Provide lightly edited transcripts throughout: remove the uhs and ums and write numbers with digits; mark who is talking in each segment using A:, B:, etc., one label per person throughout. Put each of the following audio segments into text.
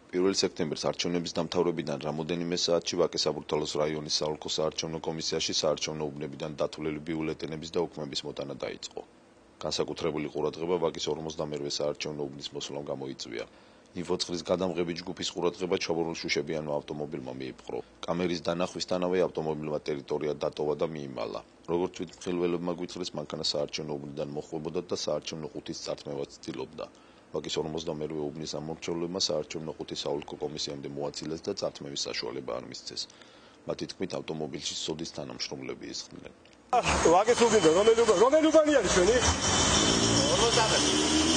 A: 1 სექტემბერს არჩევნების დამთავრებიდან რამოდენიმე საათში ვაკის საბურთალოს რაიონის საოლქო საარჩევნო კომისიაში საარჩევნო უბნებიდან დათვლილი ბიულეტენების და უქმების მოტანა დაიწყო. განსაკუთრებული ყურადღება ვაკის 52 საარჩევნო უბნის მოსვლამ გამოიწვია. ინფოცხრის გადამღები ჯგუფის ყურადღება ჩაბურულ შუშებიანმა ავტომობილმა მიიპყრო. კამერის დანახვისთანავე ავტომობილმა ტერიტორია დატოვა და მიიმალა. როგორც თვითმხილველებმა გვიწრის, მანქანა საარჩევნო უბნიდან მოხვდებოდა და საარჩევნო ყუთის წართმევაც ცდილობდა. ვაკის 52 უბნის ამორჩეულებმა საარჩევნო ყუთის საოლქო კომისიამდე მოაწილეს და წართმევის საშუალება არ მისცეს. მათი თქმით, ავტომობილში სოდის თანამშრომლები ისხდნენ.
B: ვაკის უბნიდან რომელი უბანი არის ჩვენი?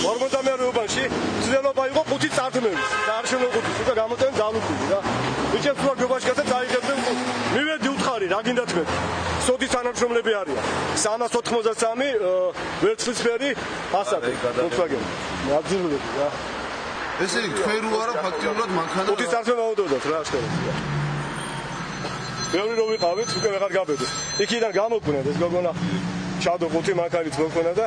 B: 52 უბანში ცდილობა იყო ყუთის წართმევის. საარჩევნო ყუთის უკვე გამოწვენ ძალუპილი რა. ვიჭებს ვარ გობაშკაცა დაიღებდნენ მივედი უთხარი რა გინდა თქვენ. სოდის თანამშრომლები არიან. 393 ვერცხლისფერი ასაკი Volkswagen. აძილები რა.
C: ესე იგი თქვენ რო არა ფაქტიურად მანქანა
B: ყუთის წართმევა უდოდოთ რა შეიძლება. ბევრი რო ვიყავით უკვე ვეღარ გაბედო. იქიდან გამოკვდნენ ეს გოგონა ჩადო ყუთი მანქანით მოკვნა და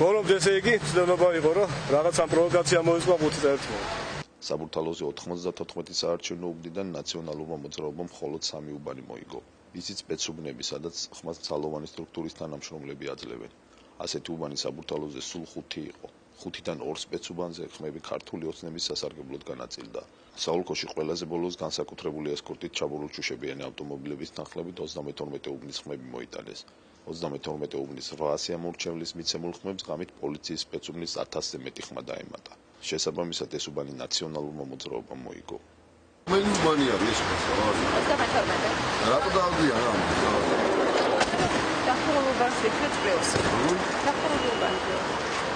B: ბოლომდე ესე იგი ცდილობა იყო რომ რაღაც ამ პროვოკაცია მოისვა ყუთის წერთმევა.
A: საბურთალოზე 94 საარჩევნო უბნიდან ნაციონალურმა მოძრაობამ მხოლოდ 3 უბანი მოიგო. ისიც სპეცუბნები, სადაც ხმასწალოვანი სტრუქტურის თანამშრომლები აძლევენ. ასეთი უბანი საბურთალოზე სულ 5 იყო. 5-დან 2 სპეცუბანზე ხმები ქართული ოცნების სასარგებლოდ განაწილდა. საოლქოში ყველაზე ბოლოს განსაკუთრებული ესკორტით ჩაბურულ შუშებიანი ავტომობილების თანხლებით 32 უბნის ხმები მოიტანეს. 32 უბნის 800 ამორჩევლის მიცემულ ხმებს ღამით პოლიციის სპეცუბნის 1000-ზე მეტი ხმა დაემატა. შესაბამისად ეს უბანი ნაციონალურმა მოძრაობამ მოიგო.
C: რომელი უბანი არის ეს?
D: 32.
C: რატო დაალდიან რა?
D: დახურულ უბანს ვიქნებ წვევს. დახურულ უბანს.